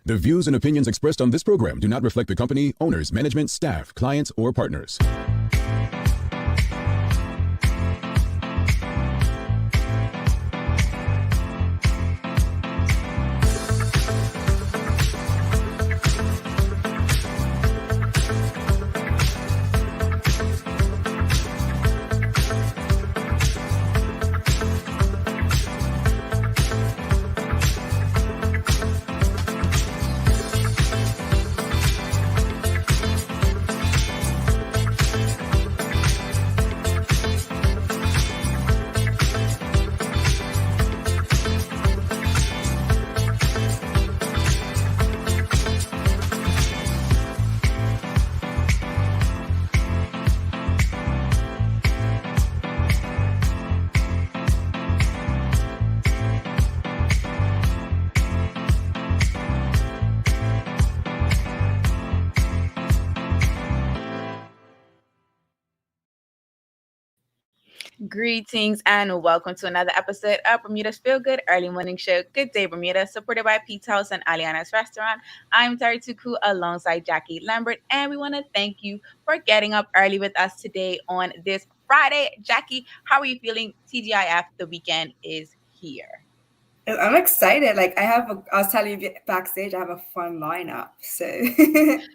The views and opinions expressed on this program do not reflect the company, owners, management, staff, clients, or partners. Greetings and welcome to another episode of Bermuda's Feel Good Early Morning Show. Good day, Bermuda, supported by Pete's House and Aliana's Restaurant. I'm Terri Tuku alongside Jacky Lambert, and we want to thank you for getting up early with us today on this Friday. Jacky, how are you feeling? TGIF, the weekend is here. I'm excited. I was telling you backstage, I have a fun lineup. So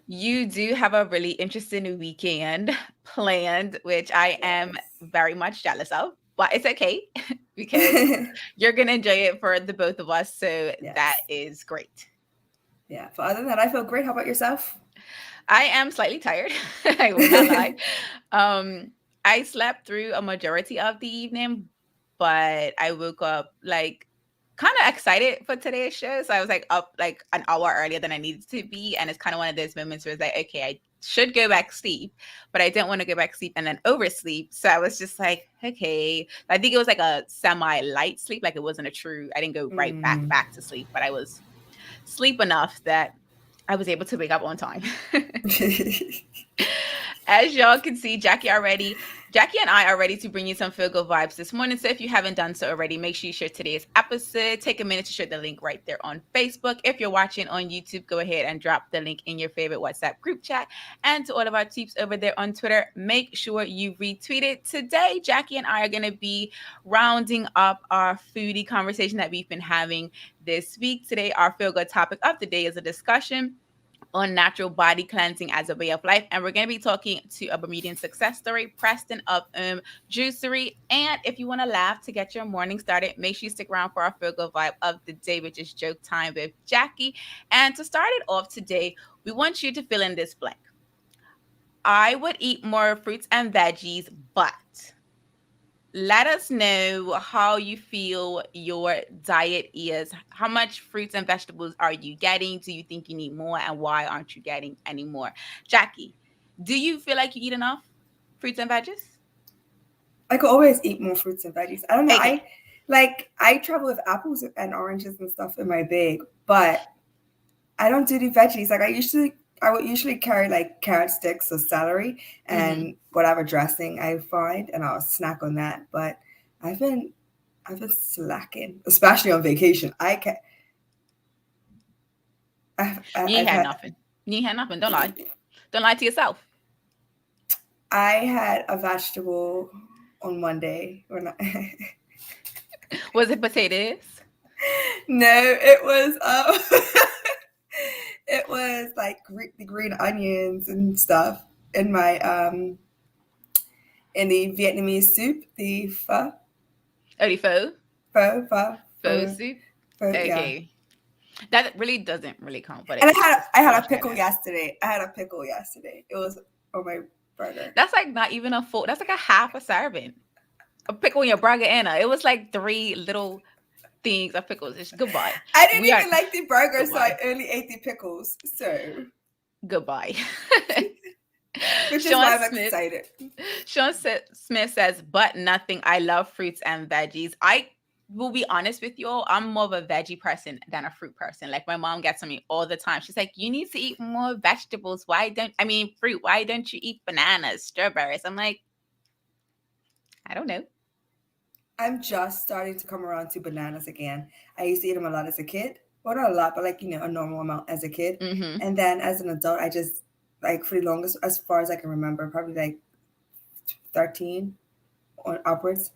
You do have a really interesting weekend planned, which I am very much jealous of, but it's okay because you're going to enjoy it for the both of us. So that is great. Yeah. But other than that, I feel great. How about yourself? I am slightly tired. I will not lie. I slept through a majority of the evening, but I woke up kind of excited for today's show. So I was up an hour earlier than I needed to be. And it's kind of one of those moments where it's like, okay, I should go back to sleep, but I didn't want to go back to sleep and then oversleep. So I was just like, okay. I think it was like a semi-light sleep. Like it wasn't a true, I didn't go right back to sleep, but I was sleep enough that I was able to wake up on time. As y'all can see, Jacky and I are ready to bring you some feel good vibes this morning. So if you haven't done so already, make sure you share today's episode. Take a minute to share the link right there on Facebook. If you're watching on YouTube, go ahead and drop the link in your favorite WhatsApp group chat. And to all of our peeps over there on Twitter, make sure you retweet it. Today, Jacky and I are going to be rounding up our foodie conversation that we've been having this week. Today, our feel good topic of the day is a discussion on natural body cleansing as a way of life. And we're going to be talking to a Bermudian success story, Preston of Juicery. And if you want to laugh to get your morning started, make sure you stick around for our feel good vibe of the day, which is joke time with Jacky. And to start it off today, we want you to fill in this blank. I would eat more fruits and veggies, but let us know how you feel your diet is. How much fruits and vegetables are you getting? Do you think you need more? And why aren't you getting any more? Jacky, do you feel like you eat enough fruits and veggies? I could always eat more fruits and veggies. I don't know. Okay. I travel with apples and oranges and stuff in my bag, but I don't do the veggies. I would usually carry carrot sticks or celery and whatever dressing I find, and I'll snack on that. But I've been slacking, especially on vacation. You ain't had nothing. You ain't had nothing. Don't lie. Don't lie to yourself. I had a vegetable on Monday. Was it potatoes? No, it was. It was the green onions and stuff in my in the Vietnamese soup, the pho. Oh, the pho? Pho soup? Pho, okay. Yeah. That really doesn't really count. But and I had a pickle yesterday. It was on my burger. That's not even a full. That's a half a serving. A pickle in your burger, Anna. It was 3 little things of pickles. It's goodbye. I didn't even like the burger, so I only ate the pickles. So goodbye. Which is why I'm excited. Sean Smith says, but nothing. I love fruits and veggies. I will be honest with you all. I'm more of a veggie person than a fruit person. My mom gets on me all the time. She's like, you need to eat more vegetables. Fruit. Why don't you eat bananas, strawberries? I'm like, I don't know. I'm just starting to come around to bananas again. I used to eat them a lot as a kid. well, not a lot, but like, a normal amount as a kid. Mm-hmm. And then as an adult, I just, like, for the longest, as far as I can remember, probably like 13 or upwards,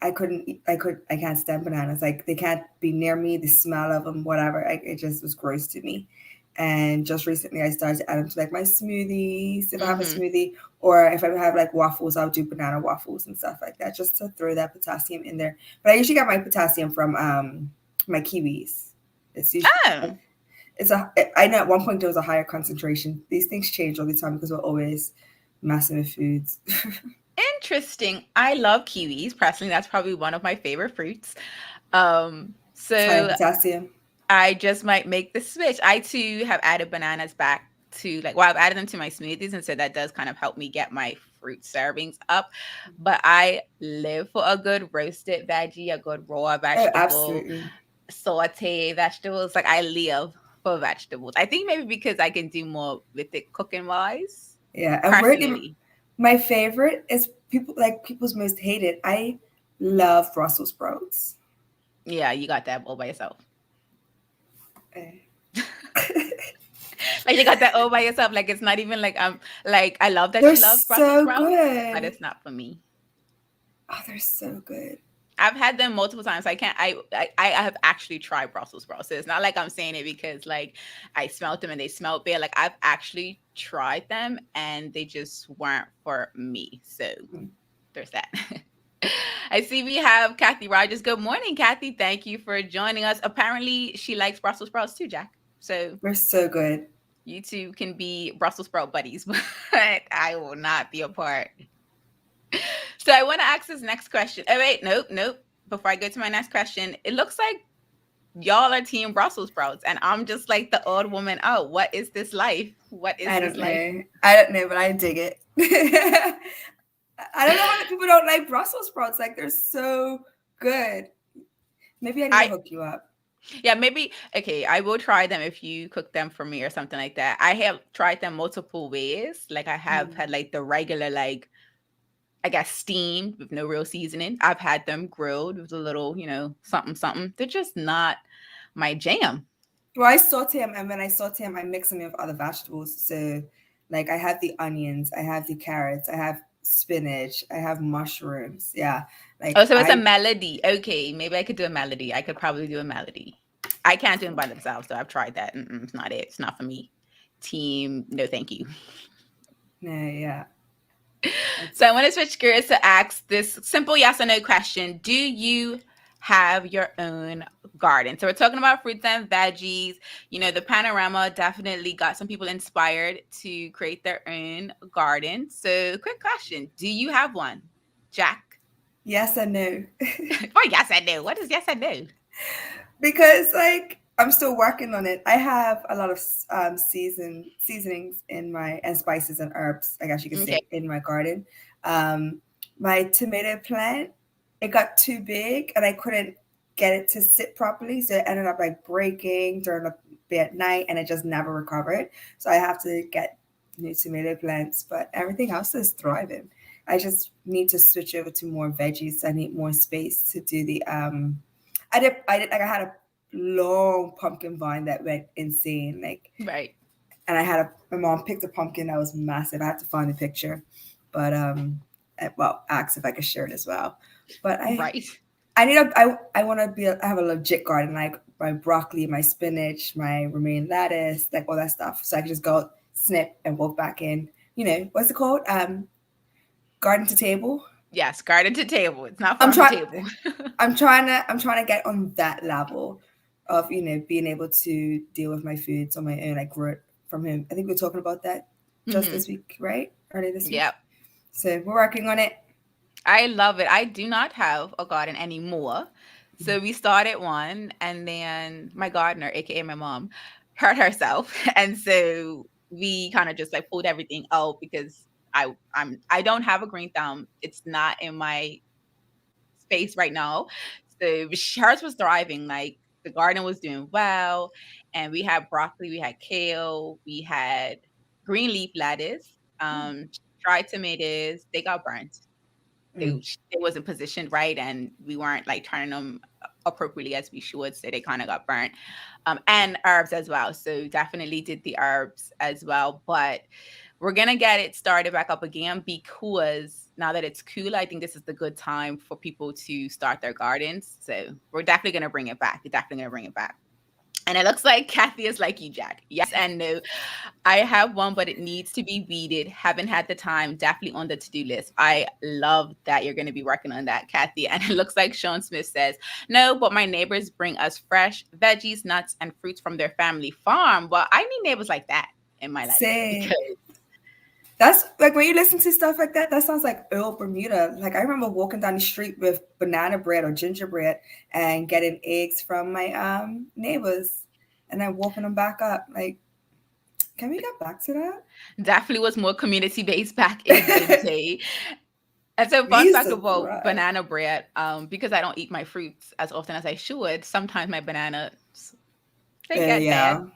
I can't stand bananas. Like, they can't be near me. The smell of them, whatever. It just was gross to me. And just recently, I started to add them to like my smoothies. If I have a Mm-hmm. smoothie, or if I have like waffles, I'll do banana waffles and stuff like that, just to throw that potassium in there. But I usually get my potassium from my kiwis. It's usually Oh, I know at one point there was a higher concentration. These things change all the time because we're always messing with foods. interesting. I love kiwis. Personally, that's probably one of my favorite fruits. It's high in So potassium. I just might make the switch. I too have added bananas back to I've added them to my smoothies, and so that does kind of help me get my fruit servings up. But I live for a good roasted veggie, a good raw Oh, vegetable, absolutely. saute vegetables. Like, I live for vegetables. I think maybe because I can do more with it cooking wise, Yeah, and really, personally. my favorite is people's most hated. I love Brussels sprouts. Yeah, you got that all by yourself. Eh. Like, you got that all by yourself. Like, it's not even like I love that They're she loves Brussels so sprouts, but good. it's not for me. Oh, they're so good. I've had them multiple times. I can't. I have actually tried Brussels sprouts. So it's not like I'm saying it because like I smelled them and they smelled bad. Like, I've actually tried them and they just weren't for me. So Mm. there's that. I see we have Kathy Rogers. Good morning, Kathy. Thank you for joining us. Apparently, she likes Brussels sprouts too, Jack. So They're so good. you two can be Brussels sprout buddies, but I will not be a part. So I want to ask this next question. Oh wait, nope. Before I go to my next question, it looks like y'all are team Brussels sprouts, and I'm just like the old woman. Oh, what is this life? What is I this don't life? know. I don't know, but I dig it. I don't know why people don't like Brussels sprouts. Like, they're so good. Maybe I need to I hook you up. Yeah, maybe okay. I will try them if you cook them for me or something like that. I have tried them multiple ways. Like, I have had like the regular, like, I guess, steamed with no real seasoning. I've had them grilled with a little, something something. They're just not my jam. Well, I saute them, and when I saute them, I mix them with other vegetables. So, like, I have the onions, I have the carrots, I have spinach, I have mushrooms. Yeah, Oh, like so it's a melody. Okay, maybe I could do a melody. I could probably do a melody. I can't do them by themselves, though. I've tried that. It's not it. It's not for me. Team, no, thank you. yeah. So I want to switch gears to ask this simple yes or no question. Do you have your own garden? So we're talking about fruits and veggies. The panorama definitely got some people inspired to create their own garden. So quick question. Do you have one, Jack? Yes and no. Or yes and no. What is yes and no? Because, like, I'm still working on it. I have a lot of seasonings and spices and herbs, I guess you could Okay. say, in my garden. My tomato plant, it got too big and I couldn't get it to sit properly, so it ended up like breaking during the bad night, and it just never recovered. So I have to get new tomato plants, but everything else is thriving. I just need to switch over to more veggies. I need more space to do the like, I had a long pumpkin vine that went insane. Like, Right. and my mom picked a pumpkin that was massive. I have to find a picture, but well, ask if I could share it as well. But Right. I want to I have a legit garden, like my broccoli, my spinach, my romaine lettuce, like all that stuff. So I can just go snip and walk back in. What's it called? Garden to table. Yes, garden to table. It's not I'm farm to trying. table. I'm trying to get on that level of being able to deal with my foods on my own, like grow it from home. I think we are talking about that just Hmm. this week, right? Earlier this week. Yep. So we're working on it. I love it. I do not have a garden anymore. So we started one, and then my gardener, aka my mom, hurt herself. And so we kind of just like pulled everything out because I don't have a green thumb. It's not in my space right now. So hers was thriving. Like, the garden was doing well. And we had broccoli, we had kale, we had green leaf lettuce, dried tomatoes. They got burnt. They Mm. they wasn't positioned right, and we weren't like turning them appropriately as we should. So they kind of got burnt. And herbs as well. So definitely did the herbs as well. But we're going to get it started back up again because now that it's cool, I think this is the good time for people to start their gardens. So we're definitely going to bring it back. We're definitely going to bring it back. And it looks like Kathy is like you, Jack. Yes and no. I have one, but it needs to be weeded. Haven't had the time. Definitely on the to-do list. I love that you're going to be working on that, Kathy. And it looks like Sean Smith says, no, but my neighbors bring us fresh veggies, nuts, and fruits from their family farm. Well, I need neighbors like that in my life. Same. Because that's like when you listen to stuff like that, that sounds like old Bermuda. Like I remember walking down the street with banana bread or gingerbread and getting eggs from my neighbors and then walking them back up. Like, can we get back to that? definitely was more community-based back in the day. And so fun fact about banana bread, because I don't eat my fruits as often as I should, sometimes my bananas, they get bad.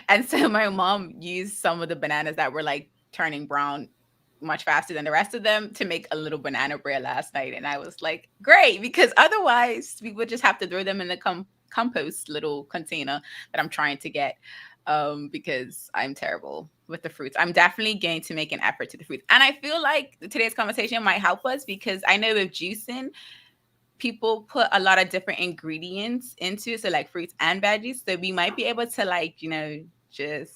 And so my mom used some of the bananas that were like turning brown much faster than the rest of them to make a little banana bread last night. And I was like, great, because otherwise we would just have to throw them in the compost little container that I'm trying to get because I'm terrible with the fruits. I'm definitely going to make an effort to the fruits. And I feel like today's conversation might help us because I know with juicing, people put a lot of different ingredients into it, so like fruits and veggies. So we might be able to like, you know, just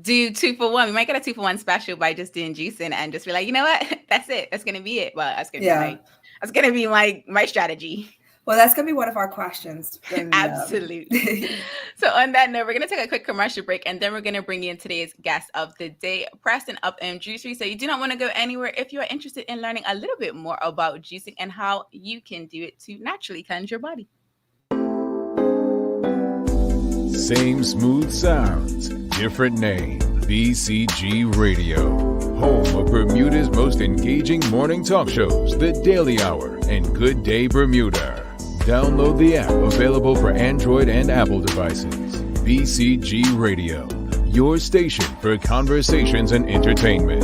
do 2 for 1. We might get a 2 for 1 special by just doing juicing and just be like, you know what, that's it. That's gonna be it. Well, that's gonna be my strategy. Well, that's going to be one of our questions. Absolutely. So on that note, we're going to take a quick commercial break, and then we're going to bring in today's guest of the day, Preston of Juicery. So you do not want to go anywhere if you are interested in learning a little bit more about juicing and how you can do it to naturally cleanse your body. Same smooth sounds, different name. BCG Radio, home of Bermuda's most engaging morning talk shows, The Daily Hour and Good Day Bermuda. Download the app, available for Android and Apple devices. BCG Radio, your station for conversations and entertainment.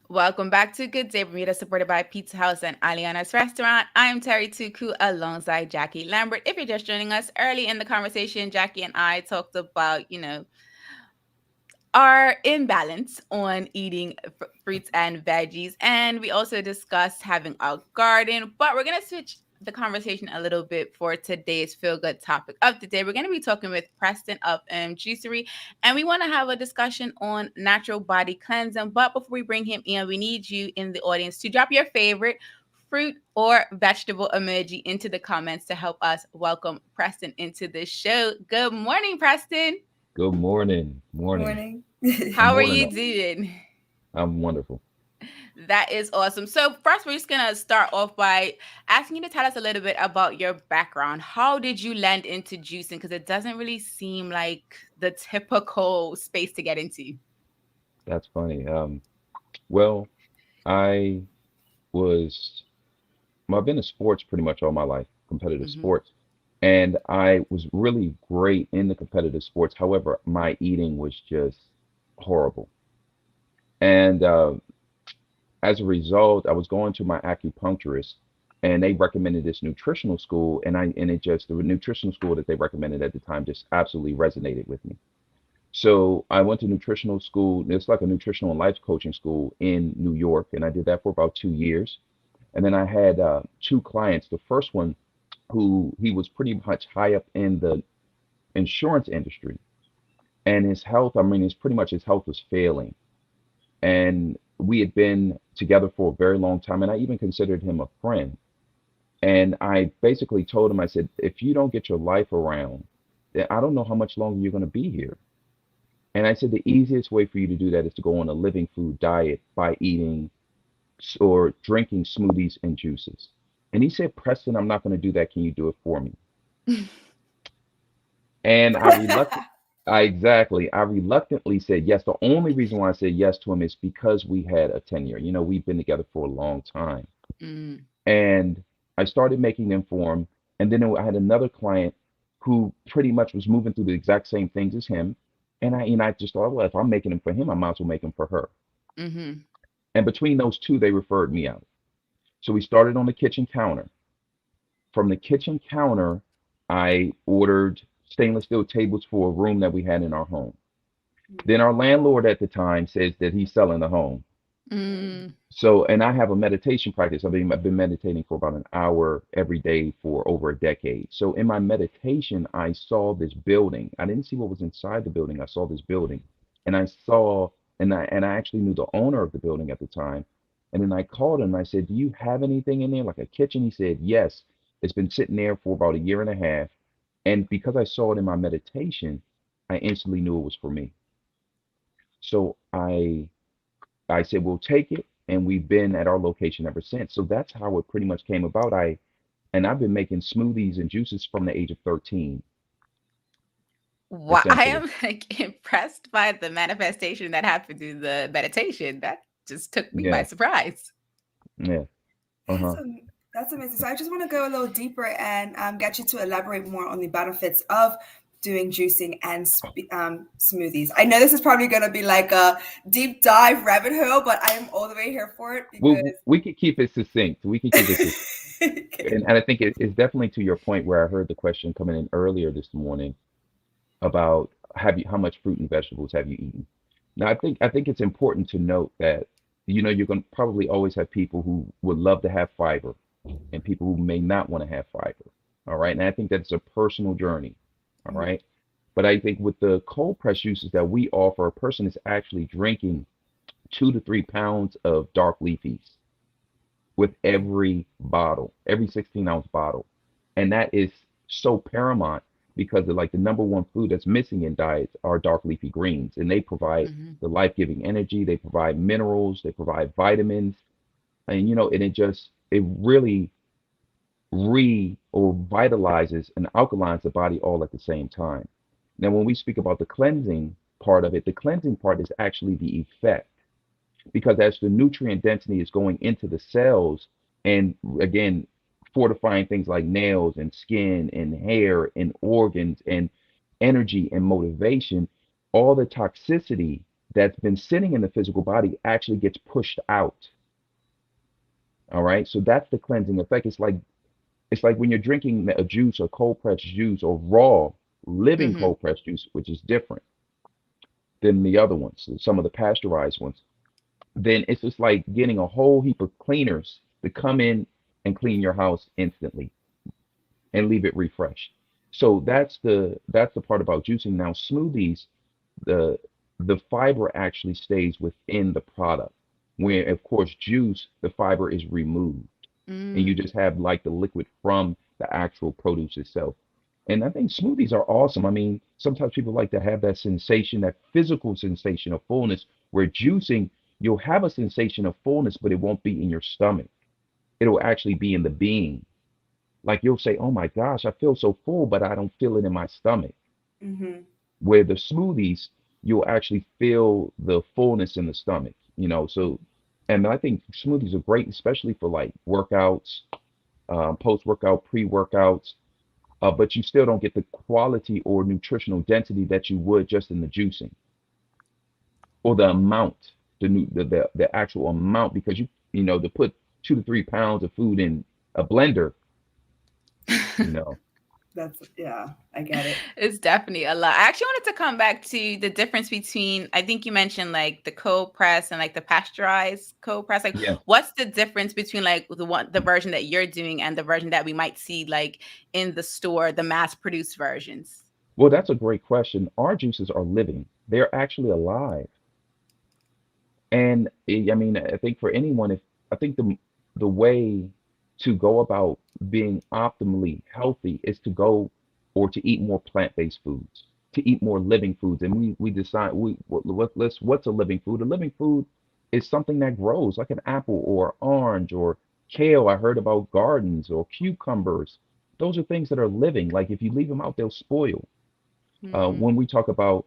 Welcome back to Good Day Bermuda, supported by Pizza House and Aliana's Restaurant. I am Terri Tuku alongside Jackie Lambert. If you're just joining us early in the conversation, Jackie and I talked about, you know, our imbalance on eating fruits and veggies. And we also discussed having a garden, but we're going to switch the conversation a little bit for today's feel good topic of the day. We're going to be talking with Preston of Juicery, and we want to have a discussion on natural body cleansing. But before we bring him in, we need you in the audience to drop your favorite fruit or vegetable emoji into the comments to help us welcome Preston into the show. Good morning, Preston. Good morning. How are you doing? I'm wonderful. That is awesome. So first, we're just going to start off by asking you to tell us a little bit about your background. How did you land into juicing? Because it doesn't really seem like the typical space to get into. That's funny. Well, I've been in sports pretty much all my life, competitive sports. And I was really great in the competitive sports. However, my eating was just horrible. And as a result, I was going to my acupuncturist, and they recommended this nutritional school, and the nutritional school that they recommended at the time just absolutely resonated with me. So I went to nutritional school. It's like a nutritional and life coaching school in New York, and I did that for about 2 years. And then I had 2 clients. The first one, he was pretty much high up in the insurance industry, and his health was failing. And we had been together for a very long time, and I even considered him a friend. And I basically told him, I said, if you don't get your life around, then I don't know how much longer you're going to be here. And I said, the easiest way for you to do that is to go on a living food diet by eating or drinking smoothies and juices. And he said, Preston, I'm not going to do that. Can you do it for me? And I reluctantly said yes. The only reason why I said yes to him is because we had a tenure. You know, we've been together for a long time. And I started making them for him. And then I had another client who pretty much was moving through the exact same things as him. And I just thought, well, if I'm making them for him, I might as well make them for her. Mm-hmm. And between those two, they referred me out. So we started on the kitchen counter. From the kitchen counter, I ordered stainless steel tables for a room that we had in our home. Then our landlord at the time says that he's selling the home. Mm. So, and I have a meditation practice. I've been meditating for about an hour every day for over a decade. So in my meditation, I saw this building. I didn't see what was inside the building. I saw this building, and I saw, and I actually knew the owner of the building at the time. And then I called him. I said, "Do you have anything in there, like a kitchen?" He said, "Yes. It's been sitting there for about a year and a half." And because I saw it in my meditation, I instantly knew it was for me. So I said, we'll take it. And we've been at our location ever since. So that's how it pretty much came about. I've been making smoothies and juices from the age of 13, Wow, I essentially. am like impressed by the manifestation that happened through the meditation. That just took me by Yeah. surprise. Yeah. That's, Uh-huh. that's amazing. So I just want to go a little deeper and get you to elaborate more on the benefits of doing juicing and smoothies. I know this is probably going to be like a deep dive rabbit hole, but I am all the way here for it We could keep it succinct. We could keep it succinct. because And I think it's definitely to your point where I heard the question coming in earlier this morning about how much fruit and vegetables have you eaten? Now, I think it's important to note that you're going to probably always have people who would love to have fiber and people who may not want to have fiber. All right. And I think that's a personal journey. All right. But I think with the cold press juices that we offer, a person is actually drinking 2 to 3 pounds of dark leafies with every bottle, every 16-ounce bottle. And that is so paramount because like the number one food that's missing in diets are dark leafy greens. And they provide Hmm. the life-giving energy, they provide minerals, they provide vitamins. And and it really re or vitalizes and alkalines the body all at the same time. Now, when we speak about the cleansing part of it, the cleansing part is actually the effect because as the nutrient density is going into the cells and again fortifying things like nails and skin and hair and organs and energy and motivation, all the toxicity that's been sitting in the physical body actually gets pushed out. All right, so that's the cleansing effect. It's like when you're drinking a juice or cold pressed juice or raw living Hmm. cold pressed juice, which is different than the other ones, some of the pasteurized ones. Then it's just like getting a whole heap of cleaners to come in and clean your house instantly and leave it refreshed. So that's the part about juicing. Now smoothies, the the fiber actually stays within the product. Where of course juice, the fiber is removed and you Mm. just have like the liquid from the actual produce itself. And I think smoothies are awesome. I mean, sometimes people like to have that sensation, that physical sensation of fullness, where juicing, you'll have a sensation of fullness, but it won't be in your stomach. It'll actually be in the being. Like you'll say, oh my gosh, I feel so full, but I don't feel it in my stomach. Where the smoothies, you'll actually feel the fullness in the stomach, So, and I think smoothies are great, especially for like workouts, post-workout, pre-workouts, but you still don't get the quality or nutritional density that you would just in the juicing or the amount, the actual amount, because to put 2 to 3 pounds of food in a blender, you know, that's, yeah, I get it. It's definitely a lot. I actually wanted to come back to the difference between, I think you mentioned like the cold press and like the pasteurized cold press. Like, yeah. what's the difference between like the version that you're doing and the version that we might see like in the store, the mass produced versions? Well, that's a great question. Our juices are living; they're actually alive. And I mean, I think for anyone, if I think the way to go about being optimally healthy is to go or to eat more plant-based foods, to eat more living foods. And we decide what's a living food? A living food is something that grows like an apple or orange or kale. I heard about gardens or cucumbers. Those are things that are living. Like if you leave them out, they'll spoil. Hmm. When we talk about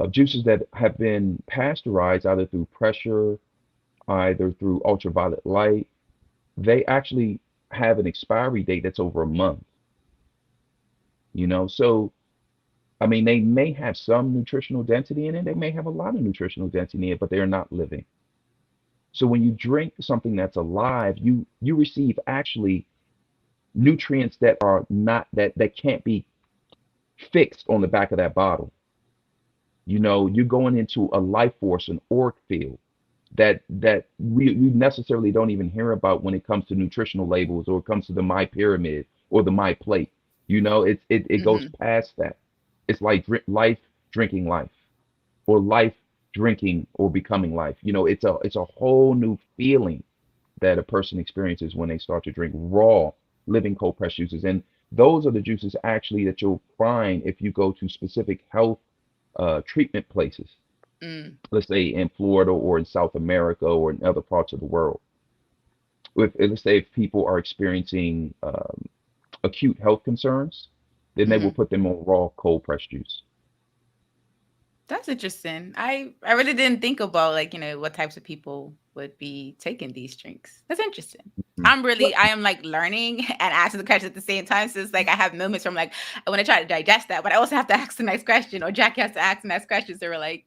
juices that have been pasteurized either through pressure, either through ultraviolet light, they actually have an expiry date that's over a month. So I mean, they may have some nutritional density in it. They may have a lot of nutritional density in it, but they are not living. So when you drink something that's alive, you receive actually nutrients that are not that can't be fixed on the back of that bottle. You know, you're going into a life force, an auric field that we necessarily don't even hear about when it comes to nutritional labels or it comes to the My Pyramid or the My Plate. You know, it goes Hmm. past that. It's like life drinking life, or life drinking or becoming life. You know, it's a whole new feeling that a person experiences when they start to drink raw, living cold pressed juices. And those are the juices actually that you'll find if you go to specific health treatment places, Mm. let's say in Florida or in South America or in other parts of the world. If, let's say if people are experiencing acute health concerns, then they will Hmm. put them on raw cold pressed juice. That's interesting. I really didn't think about, like, what types of people would be taking these drinks. That's interesting. Mhm. I am like learning and asking the questions at the same time. So it's like I have moments where I'm like, I want to try to digest that, but I also have to ask the next question, or Jackie has to ask the next question. So we're like,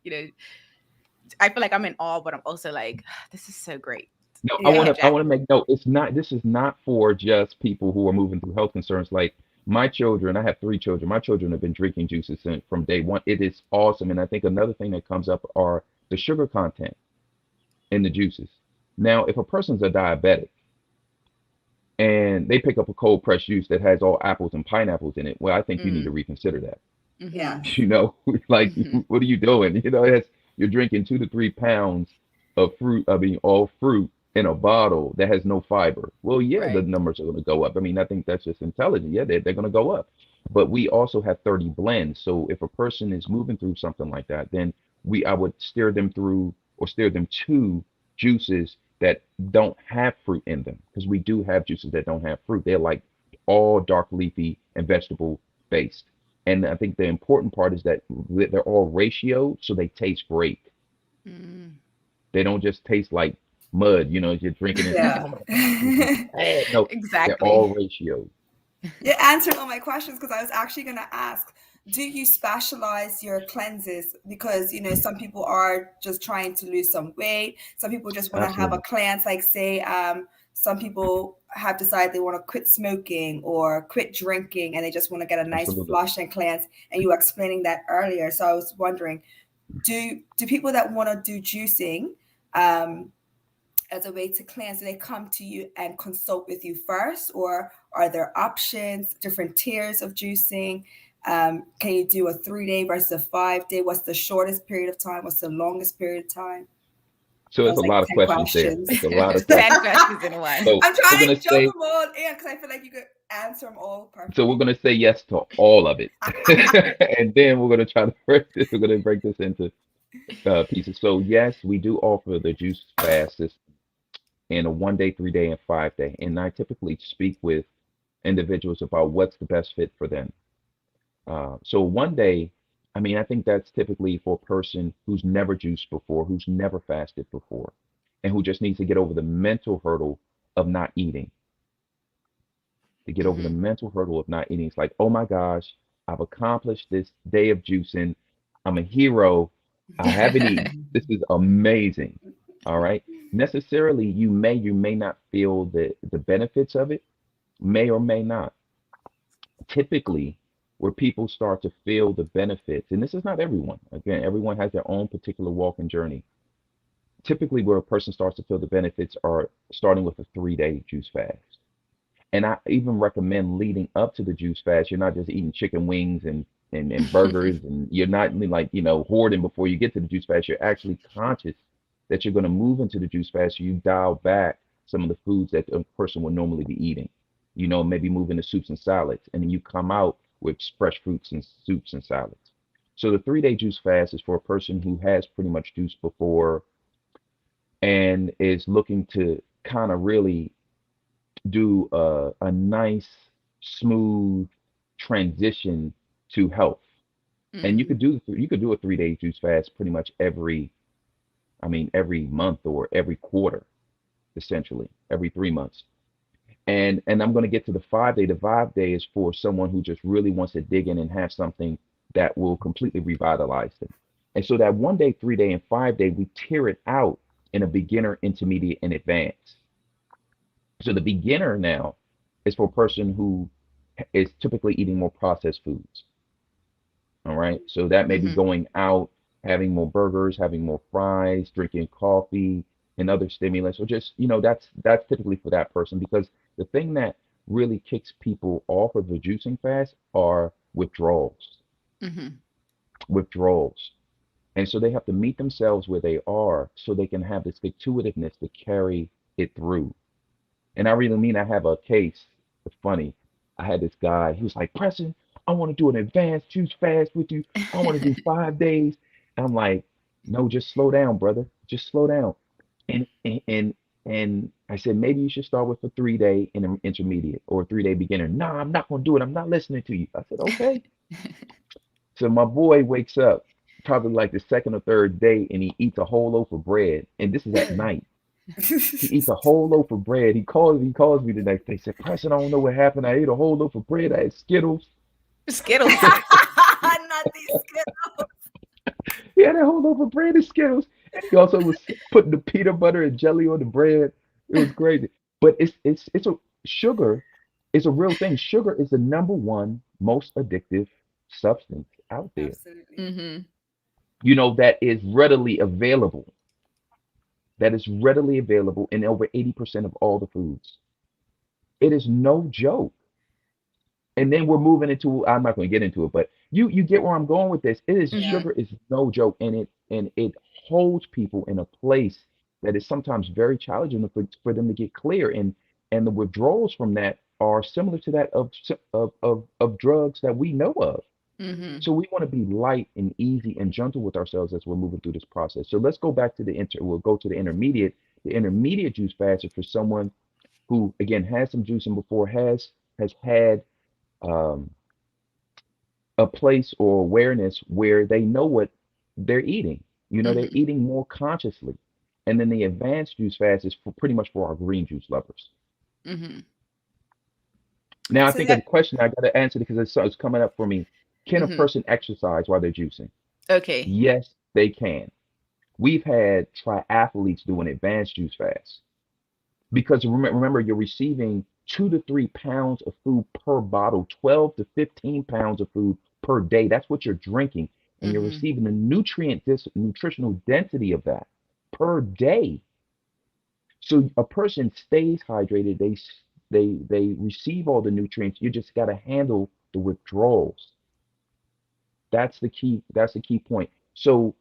I feel like I'm in awe, but I'm also like, this is so great. No, I Go want Yeah. ahead, to I Jackie. want to make note. It's not. This is not for just people who are moving through health concerns. Like my children, I have three children. My children have been drinking juices from day one. It is awesome. And I think another thing that comes up are the sugar content in the juices. Now, if a person's a diabetic and they pick up a cold pressed juice that has all apples and pineapples in it, well, I think you need to Mm, reconsider that. mm-hmm, Yes. You know, like mm-hmm. what are you doing? You know, you're drinking 2 to 3 pounds of fruit, I mean, all fruit in a bottle that has no fiber. Well, yeah, the Right. numbers are going to go up. I mean, I think that's just intelligent. Yeah, they're going to go up. But we also have 30 blends. So if a person is moving through something like that, then I would steer them through or steer them to juices that don't have fruit in them, because we do have juices that don't have fruit. They're like all dark leafy and vegetable based. And I think the important part is that they're all ratio, so they taste great. Mm. They don't just taste like mud, you know, you're drinking it. Yeah. This is bad. No, they're Exactly. all ratio. You answered all my questions because I was actually going to ask, do you specialize your cleanses? Because, some people are just trying to lose some weight. Some people just want to have a Absolutely. cleanse, like say, some people have decided they want to quit smoking or quit drinking and they just want to get a nice Absolutely. flush and cleanse. And you were explaining that earlier. So I was wondering, do people that want to do juicing, um, as a way to cleanse, do they come to you and consult with you first, or are there options, different tiers of juicing? Can you do a 3 day versus a 5 day? What's the shortest period of time? What's the longest period of time? So That there's was a like lot of 10 questions there. questions. It's a lot of 10 questions. questions in one. So I'm we're trying gonna to jump say them all in because I feel like you could answer them all so we're perfectly. gonna say yes to all of it. And then we're gonna try to break this, we're gonna break this into pieces. So yes, we do offer the juice fast system in a 1 day, 3 day, and 5 day. And I typically speak with individuals about what's the best fit for them. So 1 day, I mean, I think that's typically for a person who's never juiced before, who's never fasted before, and who just needs to get over the mental hurdle of not eating, to get over the Hmm. mental hurdle of not eating. It's like, oh my gosh, I've accomplished this day of juicing. I'm a hero. I haven't eaten. This is amazing. All right. Necessarily, you may not feel the benefits of it, may or may not. Typically, where people start to feel the benefits, and this is not everyone, again, everyone has their own particular walk and journey. Typically, where a person starts to feel the benefits are starting with a 3 day juice fast. And I even recommend leading up to the juice fast. You're not just eating chicken wings and burgers, and you're not like, hoarding before you get to the juice fast. You're actually conscious that you're going to move into the juice fast. So you dial back some of the foods that a person would normally be eating. Maybe move into soups and salads, and then you come out with fresh fruits and soups and salads. So the 3 day juice fast is for a person who has pretty much juiced before and is looking to kind of really do a nice, smooth transition to health. And Hmm. you could do a 3 day juice fast pretty much every month or every quarter, essentially every 3 months. And I'm going to get to the 5 day. The 5 day is for someone who just really wants to dig in and have something that will completely revitalize them. And so that 1 day, 3 day, and 5 day, we tier it out in a beginner, intermediate, and advanced. So the beginner now is for a person who is typically eating more processed foods. All right. So that may be Mm-hmm. going out, having more burgers, having more fries, drinking coffee and other stimulants, or just, that's typically for that person, because the thing that really kicks people off of the juicing fast are withdrawals. Mm-hmm. Withdrawals. And so they have to meet themselves where they are so they can have this stick-to-itiveness to carry it through. And I really mean, I have a case. It's funny. I had this guy. He was like, Preston, I want to do an advanced juice fast with you. I want to do 5 days. And I'm like, no, just slow down, brother. Just slow down. And I said, maybe you should start with a 3 day intermediate or a 3 day beginner. No, I'm not going to do it. I'm not listening to you. I said, okay. So my boy wakes up probably like the second or third day and he eats a whole loaf of bread. And this is at night. He eats a whole loaf of bread. He calls me the next day. Said, Preston, I don't know what happened. I ate a whole loaf of bread. I had Skittles. Skittles. Not these Skittles. He had a whole loaf of bread and Skittles. And he also was putting the peanut butter and jelly on the bread. It was crazy. But it's a sugar is a real thing. Sugar is the number one most addictive substance out there. Absolutely. Mm-hmm. That is readily available. That is readily available in over 80% of all the foods. It is no joke. And then we're moving into, I'm not going to get into it, but you get where I'm going with this. It is Yeah. Sugar is no joke, and it holds people in a place that is sometimes very challenging for them to get clear. And the withdrawals from that are similar to that of drugs that we know of. Mm-hmm. So we want to be light and easy and gentle with ourselves as we're moving through this process. So let's go back to we'll go to the intermediate. The intermediate juice fast is for someone who, again, has some juicing before, has had um, a place or awareness where they know what they're eating. They're Mm-hmm. eating more consciously. And then the advanced juice fast is pretty much for our green juice lovers. Mm-hmm. Now, I So think a that question I got to answer because it's coming up for me. Can a Mm-hmm. person exercise while they're juicing? Okay. Yes, they can. We've had triathletes do an advanced juice fast because remember, you're receiving 2 to 3 pounds of food per bottle, 12 to 15 pounds of food per day. That's what you're drinking, and you're Mm-hmm. receiving the nutritional density of that per day. So a person stays hydrated. They receive all the nutrients. You just got to handle the withdrawals. That's the key. That's the key point. So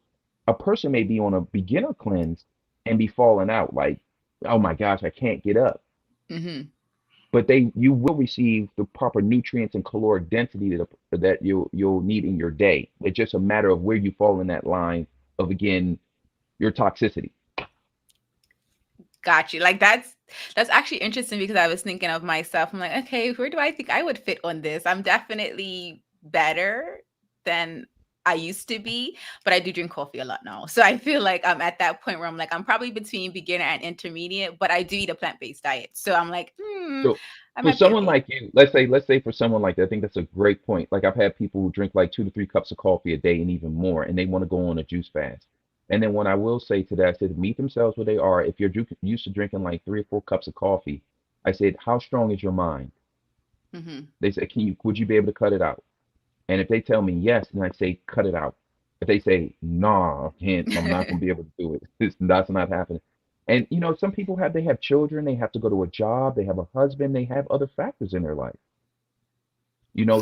a person may be on a beginner cleanse and be falling out like, oh my gosh, I can't get up. Mm-hmm. But you will receive the proper nutrients and caloric density that you'll need in your day. It's just a matter of where you fall in that line of, again, your toxicity. Got you. Like that's actually interesting because I was thinking of myself. I'm like, okay, where do I think I would fit on this? I'm definitely better than I used to be, but I do drink coffee a lot now. So I feel like I'm at that point where I'm like, I'm probably between beginner and intermediate, but I do eat a plant-based diet. So I'm like, So I for might be someone okay. like you, let's say for someone like that, I think that's a great point. Like I've had people who drink like 2 to 3 cups of coffee a day and even more, and they want to go on a juice fast. And then what I will say to that, I said, meet themselves where they are. If you're used to drinking like 3 or 4 cups of coffee, I said, how strong is your mind? Mm-hmm. They said, would you be able to cut it out? And if they tell me yes, then I say, cut it out. If they say, nah, I can't, I'm not going to be able to do it. That's not happening. And some people they have children, they have to go to a job, they have a husband, they have other factors in their life.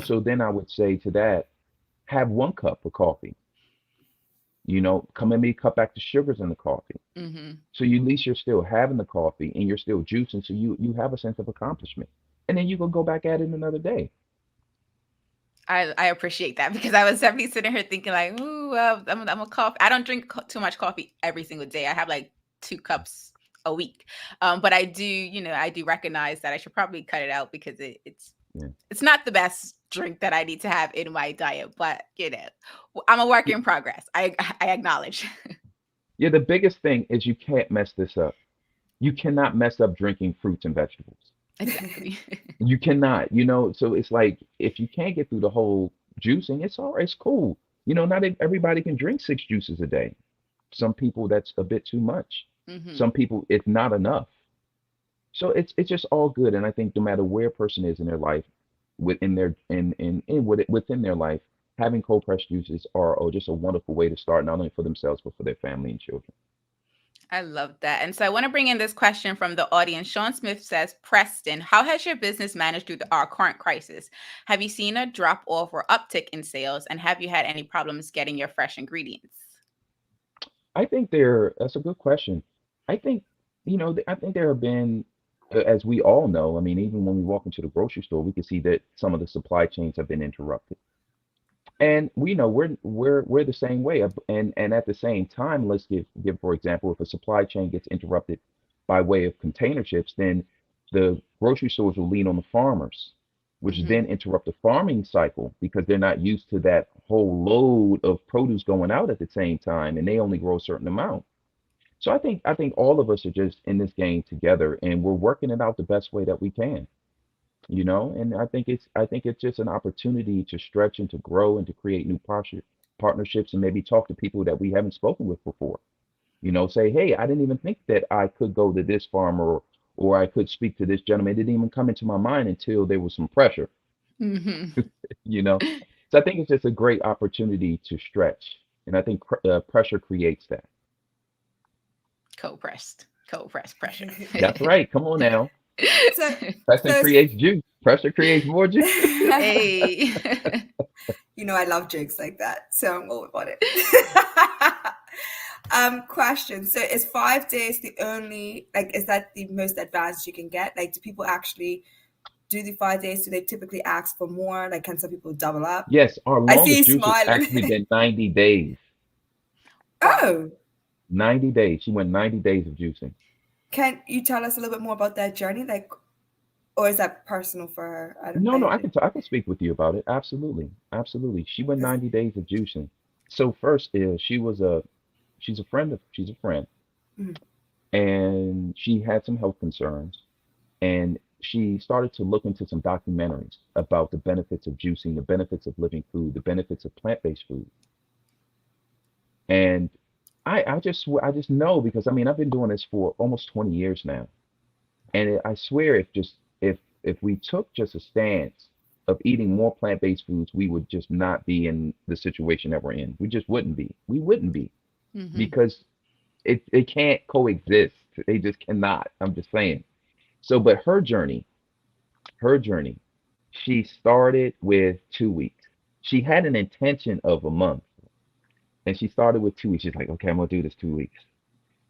So then I would say to that, have 1 cup of coffee. Come and maybe cut back the sugars in the coffee. Mm-hmm. So at least you're still having the coffee and you're still juicing. So you have a sense of accomplishment. And then you can go back at it another day. I appreciate that because I was definitely sitting here thinking like, ooh, I'm a coffee. I don't drink too much coffee every single day. I have like 2 cups a week. But I do recognize that I should probably cut it out because Yeah. it's not the best drink that I need to have in my diet. But I'm a work Yeah, in progress. I acknowledge. yeah, the biggest thing is you can't mess this up. You cannot mess up drinking fruits and vegetables. Exactly. You cannot, so it's like if you can't get through the whole juicing, it's all right, it's cool. Not everybody can drink 6 juices a day. Some people that's a bit too much. Mm-hmm. Some people it's not enough. So it's just all good. And I think no matter where a person is in their life, within their within their life, having cold pressed juices are just a wonderful way to start, not only for themselves but for their family and children. I love that. And so I want to bring in this question from the audience. Sean Smith says, Preston, how has your business managed through our current crisis? Have you seen a drop off or uptick in sales? And have you had any problems getting your fresh ingredients? I think that's a good question. I think, I think there have been, as we all know, I mean, even when we walk into the grocery store, we can see that some of the supply chains have been interrupted. And we know we're the same way. And at the same time, let's give for example, if a supply chain gets interrupted by way of container ships, then the grocery stores will lean on the farmers, which Mm-hmm. then interrupt the farming cycle because they're not used to that whole load of produce going out at the same time, and they only grow a certain amount. So I think all of us are just in this game together, and we're working it out the best way that we can. And I think it's just an opportunity to stretch and to grow and to create new partnerships and maybe talk to people that we haven't spoken with before. Say, hey, I didn't even think that I could go to this farmer, or I could speak to this gentleman. It didn't even come into my mind until there was some pressure. Mm-hmm. you know so I think it's just a great opportunity to stretch, and I think pressure creates that. Cold pressed pressure. That's right, come on now. So, Pressure so creates juice. Pressure creates more juice. Hey. I love jokes like that, so I'm all about it. Question. So is 5 days the only, is that the most advanced you can get? Like, do people actually do the 5 days? Do they typically ask for more? Like, can some people double up? Yes, our I see longest you juice has smiling. actually been 90 days. Wow. Oh, 90 days. She went 90 days of juicing. can you tell us a little bit more about that journey? Like, or is that personal for her? No, I can speak with you about it. Absolutely. Absolutely. She went 90 days of juicing. So first is she's a friend, Mhm. and she had some health concerns, and she started to look into some documentaries about the benefits of juicing, the benefits of living food, the benefits of plant-based food. And I just know, because I mean I've been doing this for almost 20 years now. And I swear, if we took just a stance of eating more plant-based foods, we would just not be in the situation that we're in. We just wouldn't be. We wouldn't be, Mm-hmm. because it can't coexist. They just cannot. I'm just saying. So, but her journey, she started with 2 weeks. She had an intention of a month, and she started with 2 weeks. She's like, okay, I'm gonna do this 2 weeks.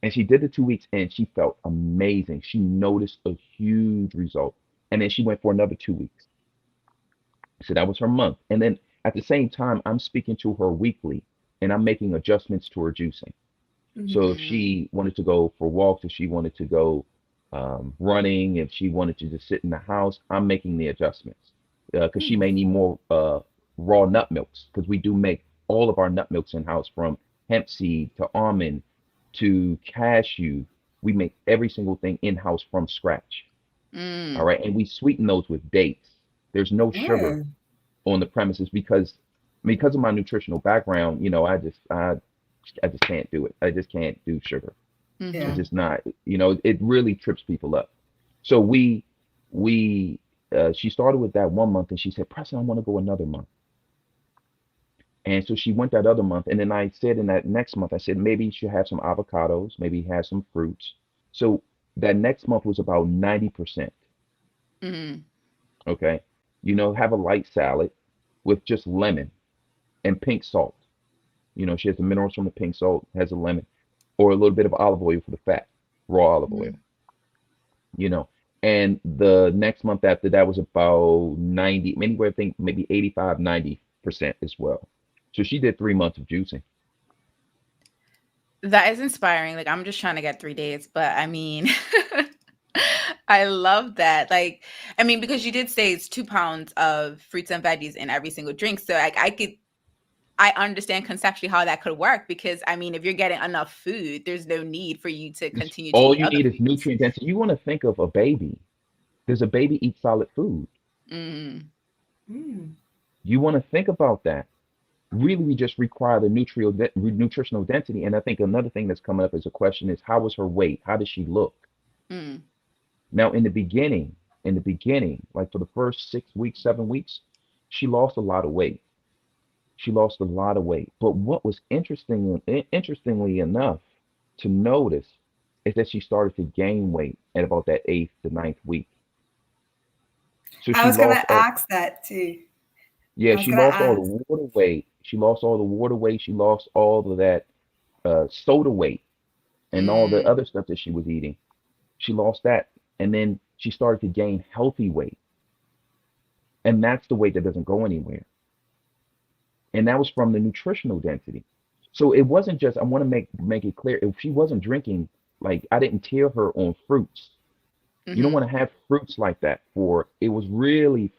And she did the 2 weeks, and she felt amazing. She noticed a huge result. And then she went for another 2 weeks. So that was her month. And then at the same time, I'm speaking to her weekly, and I'm making adjustments to her juicing. So if Mm-hmm. she wanted to go for walks, if she wanted to go running, if she wanted to just sit in the house, I'm making the adjustments, because she may need more raw nut milks, because we do make all of our nut milks in house, from hemp seed to almond to cashew. We make every single thing in house from scratch. All Mm. right. And we sweeten those with dates. There's no sugar Oh, on the premises, because of my nutritional background. I just can't do it. I just can't do sugar. It's yeah. Mm-hmm. just not, it really trips people up. So we she started with that one month, and she said, Preston, I want to go another month. And so she went that other month. And then I said, in that next month, I said, maybe you should have some avocados, maybe have some fruits. So that next month was about 90%. Mm-hmm. Okay. Have a light salad with just lemon and pink salt. She has the minerals from the pink salt, has a lemon, or a little bit of olive oil for the fat, raw olive oil, you know. And the next month after that was about 90, anywhere, I think maybe 85, 90% as well. So she did 3 months of juicing. That is inspiring. Like, I'm just trying to get 3 days, but I mean, I love that. Like, I mean, because you did say it's 2 pounds of fruits and veggies in every single drink. So like I understand conceptually how that could work, because I mean, if you're getting enough food, there's no need for you to continue to All eat you other need is foods. nutrient density. You want to think of a baby. Does a baby eat solid food? Mm. Mm. You want to think about that. Really, we just require the nutritional density. And I think another thing that's coming up as a question is, how was her weight? How did she look? Mm. Now, in the beginning, like for the first 6 weeks, 7 weeks, she lost a lot of weight. She lost a lot of weight. But what was interestingly enough to notice is that she started to gain weight at about that eighth to ninth week. So I she was gonna lost all, ask that too. yeah, I was she gonna lost all ask. the water weight. She lost all the water weight. She lost all of that soda weight and all the Mm. other stuff that she was eating. She lost that. And then she started to gain healthy weight. And that's the weight that doesn't go anywhere. And that was from the nutritional density. So it wasn't just, I want to make it clear, if she wasn't drinking, like I didn't tear her on fruits. You don't Mm-hmm. want to have fruits like that. For it was really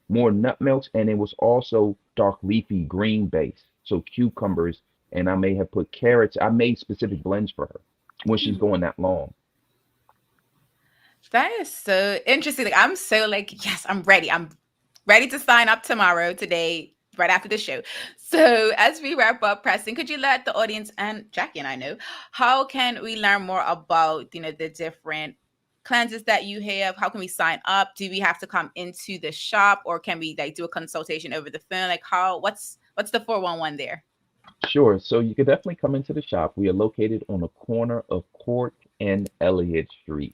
more nut milks, and it was also dark leafy green base. So cucumbers, and I may have put carrots. I made specific blends for her when she's going that long. That is so interesting. Like, I'm so like, yes, I'm ready. I'm ready to sign up tomorrow, today, right after the show. So as we wrap up, Preston, could you let the audience and Jackie and I know, how can we learn more about, the different cleanses that you have? How can we sign up? Do we have to come into the shop, or can we like do a consultation over the phone? Like, what's the 411 there? Sure. So you could definitely come into the shop. We are located on the corner of Court and Elliott Street.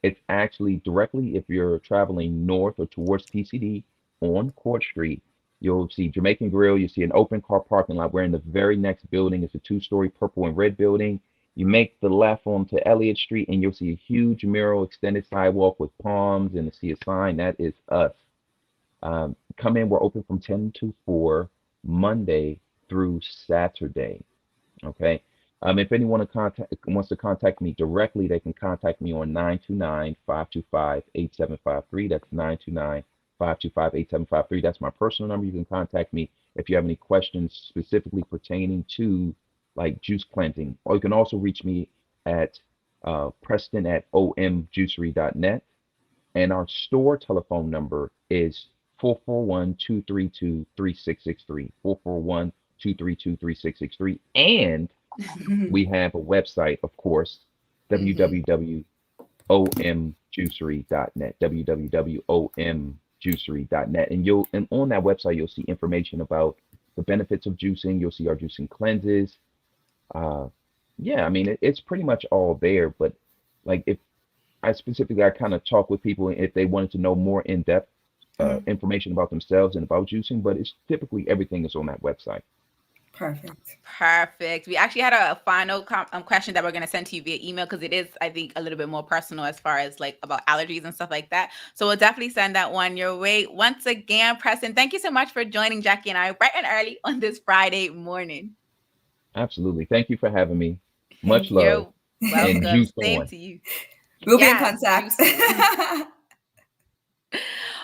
It's actually directly, if you're traveling north or towards TCD on Court Street, you'll see Jamaican Grill. You see an open car parking lot. We're in the very next building. It's a two-story purple and red building. You make the left onto Elliott Street, and you'll see a huge mural extended sidewalk with palms, and see a sign. That is us. Come in. We're open from 10 to 4, Monday through Saturday. Okay. If anyone wants to contact me directly, they can contact me on 929-525-8753. That's 929-525-8753. That's my personal number. You can contact me if you have any questions specifically pertaining to like juice cleansing. Or you can also reach me at Preston at omjuicery.net. And our store telephone number is 441-232-3663. 441-232-3663. And we have a website, of course, Mhm. www.omjuicery.net. www.omjuicery.net. And on that website you'll see information about the benefits of juicing. You'll see our juicing cleanses. Uh, yeah, I mean it's pretty much all there. But like if I kind of talk with people if they wanted to know more in-depth Mhm. information about themselves and about juicing, but it's typically everything is on that website. Perfect. Perfect. We actually had a final question that we're going to send to you via email, because it is, I think, a little bit more personal as far as like about allergies and stuff like that. So we'll definitely send that one your way. Once again, Preston, thank you so much for joining Jackie and I bright and early on this Friday morning. Absolutely. Thank you for having me. Much Thank you. love You're and welcome. juice Same on. to you. We'll be in Yes, contact. juice on.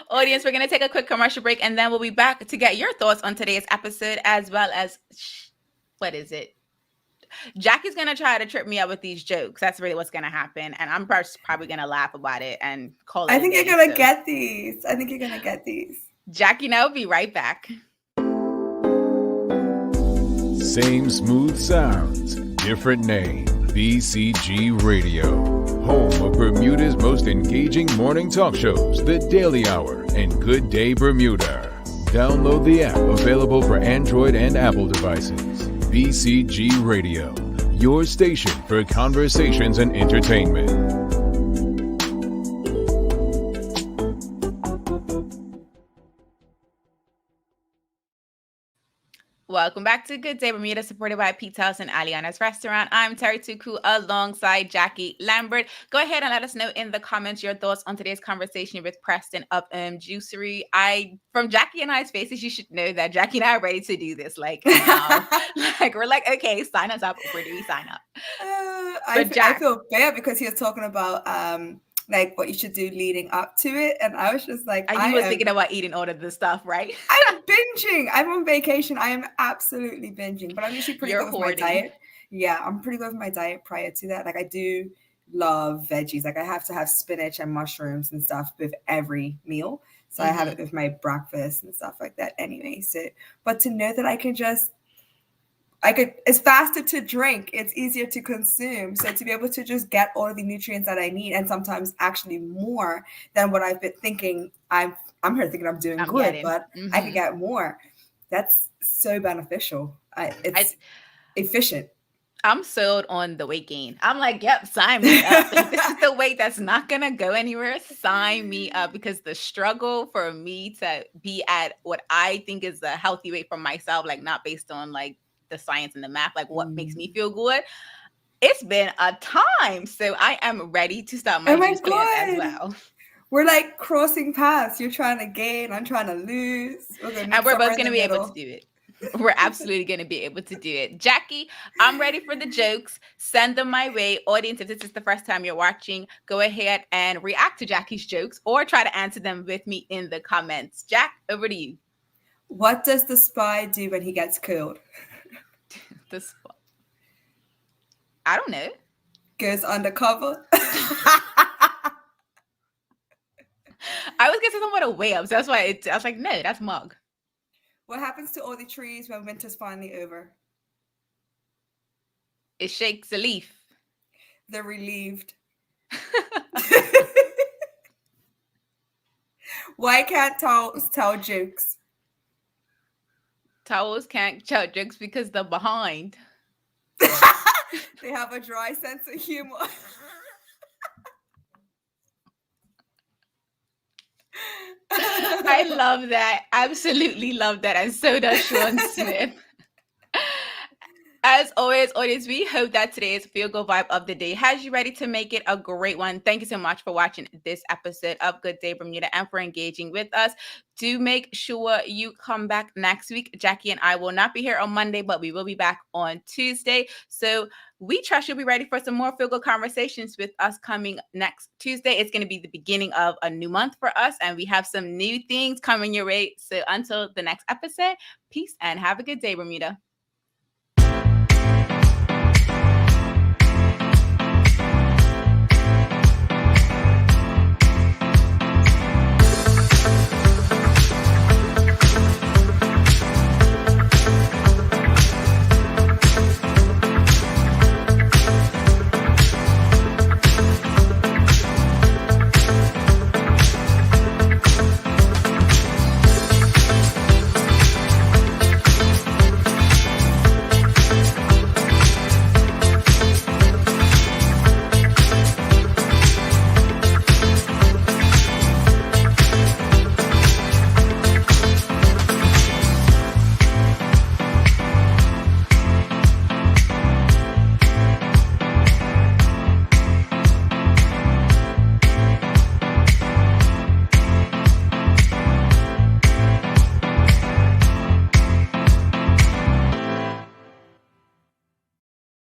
Audience, we're going to take a quick commercial break, and then we'll be back to get your thoughts on today's episode, as well as, what is it? Jackie's going to try to trip me up with these jokes. That's really what's going to happen. And I'm probably going to laugh about it and call it I a think you're day. gonna So, get these. I think you're gonna get these. Jackie and I will be right back. Same smooth sounds, different name. BCG Radio. Home of Bermuda's most engaging morning talk shows, The Daily Hour and Good Day Bermuda. Download the app, available for Android and Apple devices. BCG Radio, your station for conversations and entertainment. Welcome back to Good Day Bermuda, supported by Pizza House and Aliana's Restaurant. I'm Terri Tuku alongside Jackie Lambert. Go ahead and let us know in the comments your thoughts on today's conversation with Preston of Juicery. From Jackie and I's faces, you should know that Jackie and I are ready to do this. Like now, like we're like, okay, sign us up. Where do we sign up? I Jack, feel bad because he was talking about like what you should do leading up to it, and I was just like, you was thinking about eating all of this stuff, right? I'm binging. I'm on vacation. I am absolutely binging, but I'm usually pretty You're good with my hoarding. diet. Yeah, I'm pretty good with my diet prior to that. Like I do love veggies. Like I have to have spinach and mushrooms and stuff with every meal. So I have it with my breakfast and stuff like that anyway. So, but to know that it's faster to drink, it's easier to consume. So to be able to just get all of the nutrients that I need, and sometimes actually more than what I've been thinking, I'm here thinking I'm doing good, getting. But I could get more. That's so beneficial. It's efficient. I'm sold on the weight gain. I'm like, yep, sign me up. If this is the weight that's not going to go anywhere, sign me up, because the struggle for me to be at what I think is a healthy weight for myself, like not based on like the science and the math, like what makes me feel good. It's been a time. So I am ready to start my juice plan as well. We're like crossing paths. You're trying to gain, I'm trying to lose. And we're both going to be able to do it. We're absolutely going to be able to do it. Jackie, I'm ready for the jokes. Send them my way. Audience, if this is the first time you're watching, go ahead and react to Jackie's jokes or try to answer them with me in the comments. Jack, over to you. What does the spy do when he gets killed? The spy. I don't know. Goes undercover. I was going to say something about a whale, so that's why I was like, no, that's Mug. What happens to all the trees when winter's finally over? It shakes a leaf. They're relieved. Why can't towels tell jokes? Towels can't tell jokes because they're behind. They have a dry sense of humor. I love that. Absolutely love that. And so does Sean Smith. As always, audience, we hope that today's Feel Good Vibe of the Day has you ready to make it a great one. Thank you so much for watching this episode of Good Day Bermuda and for engaging with us. Do make sure you come back next week. Jackie and I will not be here on Monday, but we will be back on Tuesday. So we trust you'll be ready for some more Feel Good conversations with us coming next Tuesday. It's going to be the beginning of a new month for us, and we have some new things coming your way. So until the next episode, peace and have a good day, Bermuda.